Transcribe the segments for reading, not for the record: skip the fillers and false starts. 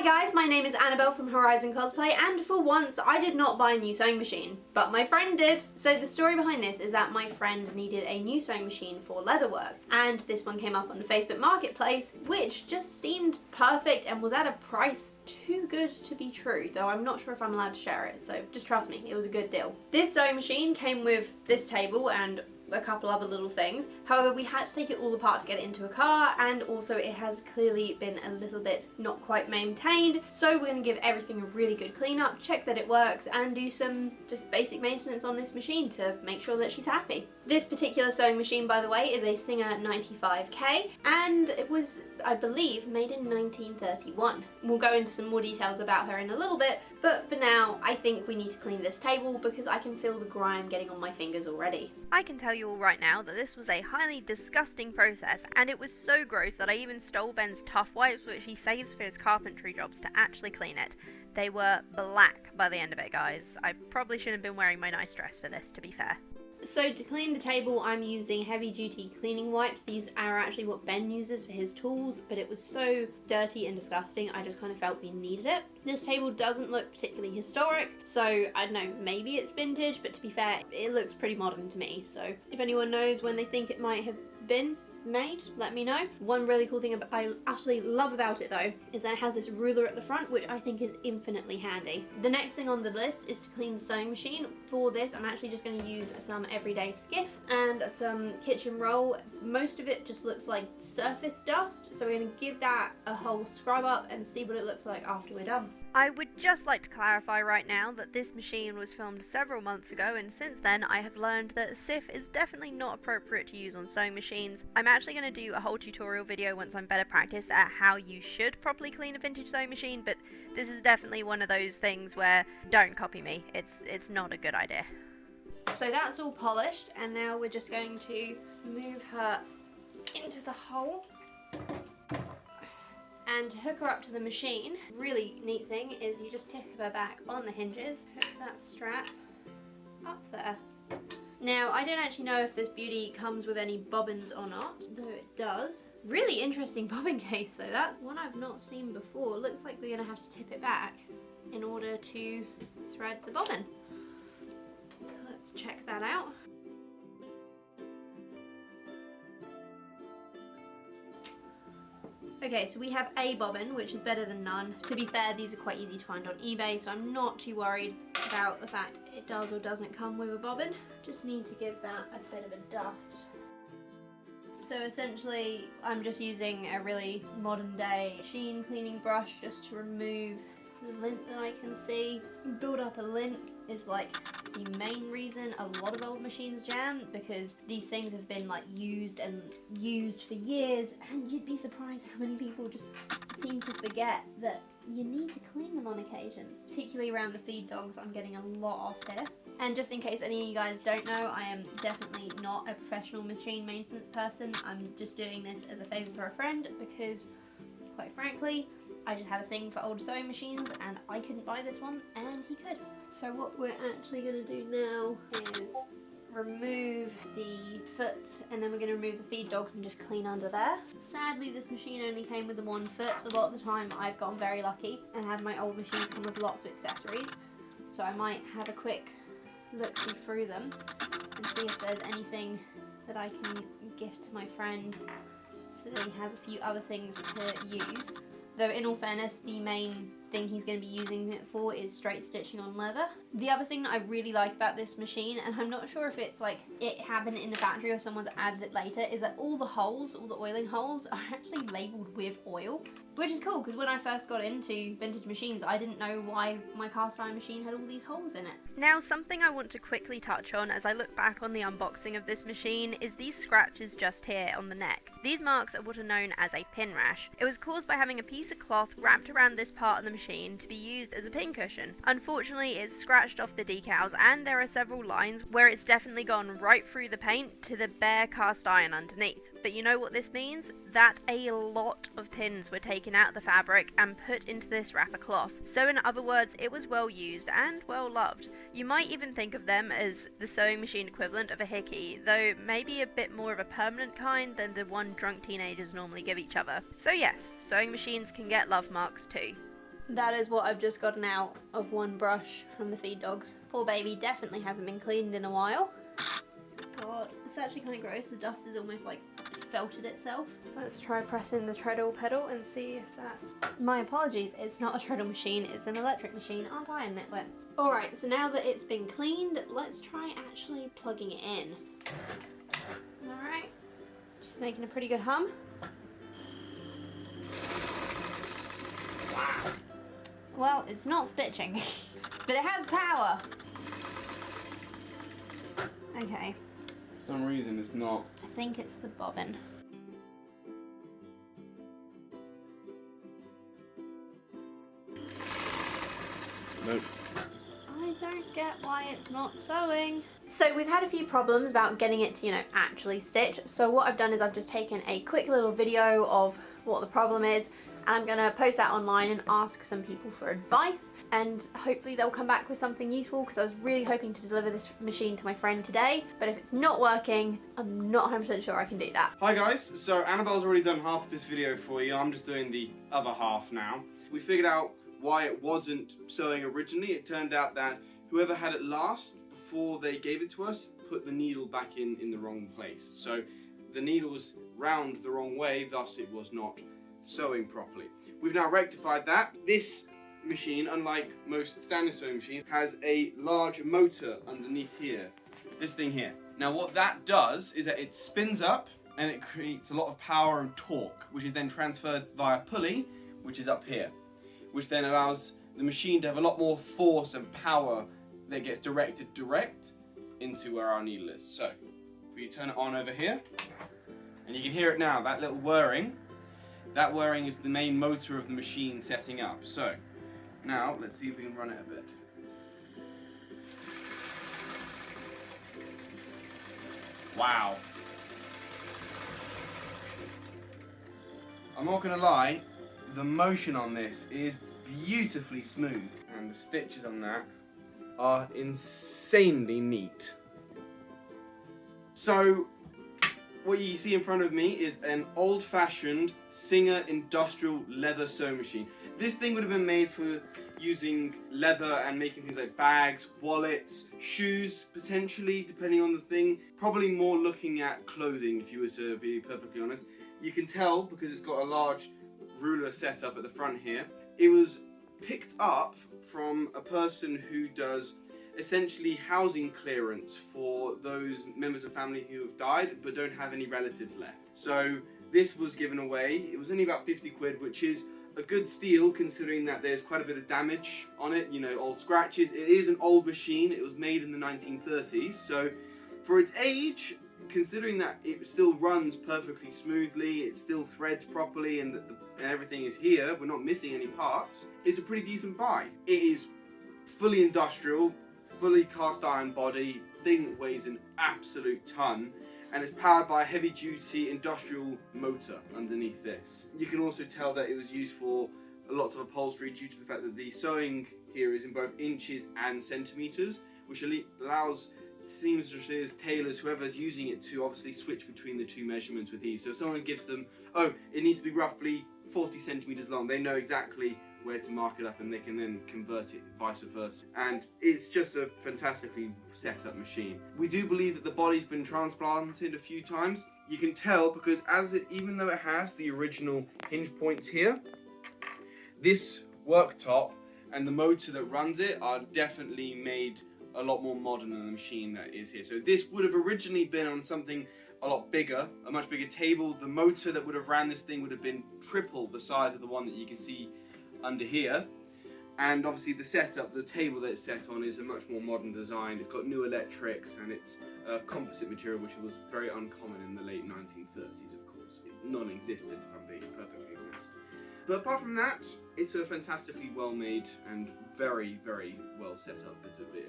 Hi guys, my name is Annabelle from Horizon Cosplay, and for once I did not buy a new sewing machine, but my friend did. So the story behind this is that my friend needed a new sewing machine for leatherwork, and this one came up on the Facebook Marketplace, which just seemed perfect and was at a price too good to be true, though I'm not sure if I'm allowed to share it, so just trust me, it was a good deal. This sewing machine came with this table and a couple other little things. However, we had to take it all apart to get it into a car, and also it has clearly been a little bit not quite maintained, so we're going to give everything a really good clean up, check that it works, and do some just basic maintenance on this machine to make sure that she's happy. This particular sewing machine, by the way, is a Singer 95K, and it was, I believe, made in 1931. We'll go into some more details about her in a little bit, but for now I think we need to clean this table because I can feel the grime getting on my fingers already. I can tell you all right now that this was a highly disgusting process, and it was so gross that I even stole Ben's Tough Wipes, which he saves for his carpentry jobs, to actually clean it. They were black by the end of it, guys. I probably shouldn't have been wearing my nice dress for this, to be fair. So to clean the table, I'm using heavy duty cleaning wipes. These are actually what Ben uses for his tools, but it was so dirty and disgusting, I just kind of felt we needed it. This table doesn't look particularly historic, so I don't know, maybe it's vintage, but to be fair, it looks pretty modern to me. So if anyone knows when they think it might have been made, let me know. One really cool thing I actually love about it though is that it has this ruler at the front, which I think is infinitely handy. The next thing on the list is to clean the sewing machine. For this, I'm actually just going to use some everyday skiff and some kitchen roll. Most of it just looks like surface dust, so we're going to give that a whole scrub up and see what it looks like after we're done. I would just like to clarify right now that this machine was filmed several months ago, and since then I have learned that SIF is definitely not appropriate to use on sewing machines. I'm actually going to do a whole tutorial video once I'm better practiced at how you should properly clean a vintage sewing machine, but this is definitely one of those things where don't copy me. It's not a good idea. So that's all polished, and now we're just going to move her into the hole and hook her up to the machine. Really neat thing is you just tip her back on the hinges, hook that strap up there. Now, I don't actually know if this beauty comes with any bobbins or not, though it does. Really interesting bobbin case though, that's one I've not seen before. Looks like we're gonna have to tip it back in order to thread the bobbin. So let's check that out. Okay, so we have a bobbin, which is better than none. To be fair, these are quite easy to find on eBay, so I'm not too worried about the fact it does or doesn't come with a bobbin. Just need to give that a bit of a dust. So essentially, I'm just using a really modern day machine cleaning brush just to remove the lint that I can see. Build up a lint is like the main reason a lot of old machines jam, because these things have been like used for years, and you'd be surprised how many people just seem to forget that you need to clean them on occasions. Particularly around the feed dogs, I'm getting a lot off here. And just in case any of you guys don't know, I am definitely not a professional machine maintenance person. I'm just doing this as a favour for a friend because, quite frankly, I just had a thing for old sewing machines and I couldn't buy this one and he could. So what we're actually going to do now is remove the foot, and then we're going to remove the feed dogs and just clean under there. Sadly, this machine only came with the one foot. A lot of the time I've gotten very lucky and had my old machines come with lots of accessories. So I might have a quick look-see through them and see if there's anything that I can gift to my friend so that he has a few other things to use. Though in all fairness, the main thing he's going to be using it for is straight stitching on leather. The other thing that I really like about this machine, and I'm not sure if it's like it happened in the factory or someone's added it later, is that all the holes, all the oiling holes are actually labelled with oil. Which is cool, because when I first got into vintage machines, I didn't know why my cast iron machine had all these holes in it. Now, something I want to quickly touch on as I look back on the unboxing of this machine is these scratches just here on the neck. These marks are what are known as a pin rash. It was caused by having a piece of cloth wrapped around this part of the machine to be used as a pincushion. Unfortunately, it's scratched off the decals, and there are several lines where it's definitely gone right through the paint to the bare cast iron underneath. But you know what this means? That a lot of pins were taken out of the fabric and put into this wrapper cloth. So in other words, it was well used and well loved. You might even think of them as the sewing machine equivalent of a hickey, though maybe a bit more of a permanent kind than the one drunk teenagers normally give each other. So yes, sewing machines can get love marks too. That is what I've just gotten out of one brush from the feed dogs. Poor baby definitely hasn't been cleaned in a while. God, it's actually kind of gross. The dust is almost like felted itself. Let's try pressing the treadle pedal and see if that... My apologies, it's not a treadle machine, it's an electric machine, aren't I, a nitwit? Alright, so now that it's been cleaned, let's try actually plugging it in. Alright, just making a pretty good hum. Wow. Well, it's not stitching, but it has power. Okay. For some reason it's not. I think it's the bobbin. Nope. I don't get why it's not sewing. So we've had a few problems about getting it to, you know, actually stitch. So what I've done is I've just taken a quick little video of what the problem is, and I'm gonna post that online and ask some people for advice, and hopefully they'll come back with something useful, because I was really hoping to deliver this machine to my friend today, but if it's not working, I'm not 100% sure I can do that. Hi guys, so Annabelle's already done half of this video for you. I'm just doing the other half now. We figured out why it wasn't sewing originally. It turned out that whoever had it last, before they gave it to us, put the needle back in the wrong place. So the needle was round the wrong way, thus it was not sewing properly. We've now rectified that. This machine, unlike most standard sewing machines, has a large motor underneath here. This thing here. Now what that does is that it spins up and it creates a lot of power and torque, which is then transferred via pulley, which is up here, which then allows the machine to have a lot more force and power that gets directed direct into where our needle is. So, if you turn it on over here, and you can hear it now, that little whirring, that whirring is the main motor of the machine setting up. So, now, let's see if we can run it a bit. Wow. I'm not gonna lie, the motion on this is beautifully smooth, and the stitches on that are insanely neat. So what you see in front of me is an old-fashioned Singer industrial leather sewing machine. This thing would have been made for using leather and making things like bags, wallets, shoes, potentially, depending on the thing. Probably more looking at clothing, if you were to be perfectly honest. You can tell because it's got a large ruler set up at the front here. It was picked up from a person who does essentially housing clearance for those members of family who have died but don't have any relatives left. So this was given away. It was only about 50 quid, which is a good steal considering that there's quite a bit of damage on it, you know, old scratches. It is an old machine. It was made in the 1930s, so for its age, considering that it still runs perfectly smoothly, it still threads properly, and everything is here, we're not missing any parts, it's a pretty decent buy. It is fully industrial, fully cast iron body, thing that weighs an absolute ton, and it's powered by a heavy duty industrial motor underneath this. You can also tell that it was used for lots of upholstery due to the fact that the sewing here is in both inches and centimeters, which allows seamstresses, tailors, whoever's using it to obviously switch between the two measurements with ease. So if someone gives them, oh, it needs to be roughly 40 centimeters long, they know exactly where to mark it up and they can then convert it vice versa. And it's just a fantastically set up machine. We do believe that the body's been transplanted a few times. You can tell because even though it has the original hinge points here, this worktop and the motor that runs it are definitely made a lot more modern than the machine that is here. So this would have originally been on something a lot bigger, a much bigger table. The motor that would have ran this thing would have been triple the size of the one that you can see under here. And obviously the setup, the table that it's set on is a much more modern design. It's got new electrics and it's a composite material, which was very uncommon in the late 1930s, of course. Non-existent, if I'm being perfectly honest. But apart from that, it's a fantastically well-made and very, very well set up bit of gear.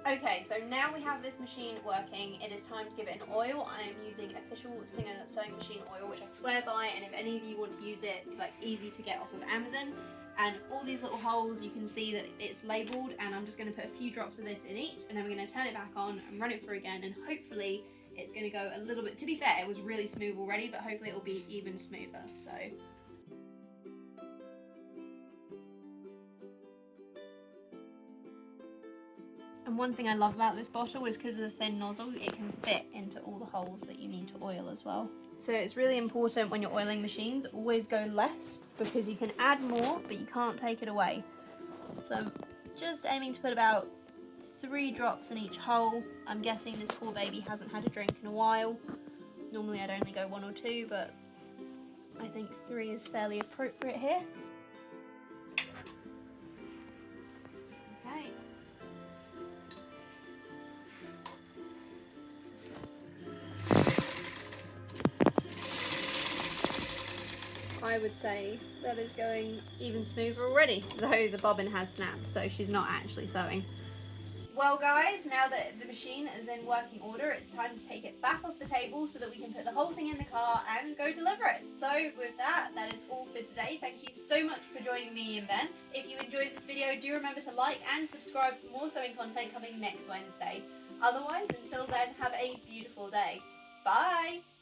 Okay, so now we have this machine working, it is time to give it an oil. I am using official Singer sewing machine oil, which I swear by, and if any of you want to use it, like easy to get off of Amazon. And all these little holes, you can see that it's labelled, and I'm just going to put a few drops of this in each, and then we're going to turn it back on and run it through again, and hopefully it's going to go a little bit, to be fair, it was really smooth already, but hopefully it will be even smoother, so. And one thing I love about this bottle is because of the thin nozzle, it can fit into all the holes that you need to oil as well. So it's really important when you're oiling machines, always go less, because you can add more, but you can't take it away. So I'm just aiming to put about 3 drops in each hole. I'm guessing this poor baby hasn't had a drink in a while. Normally I'd only go 1 or 2, but I think 3 is fairly appropriate here. Okay. I would say that is going even smoother already, though the bobbin has snapped, so she's not actually sewing. Well guys, now that the machine is in working order, it's time to take it back off the table so that we can put the whole thing in the car and go deliver it. So with that is all for today. Thank you so much for joining me and Ben. If you enjoyed this video, do remember to like and subscribe for more sewing content coming next Wednesday. Otherwise, until then, have a beautiful day. Bye!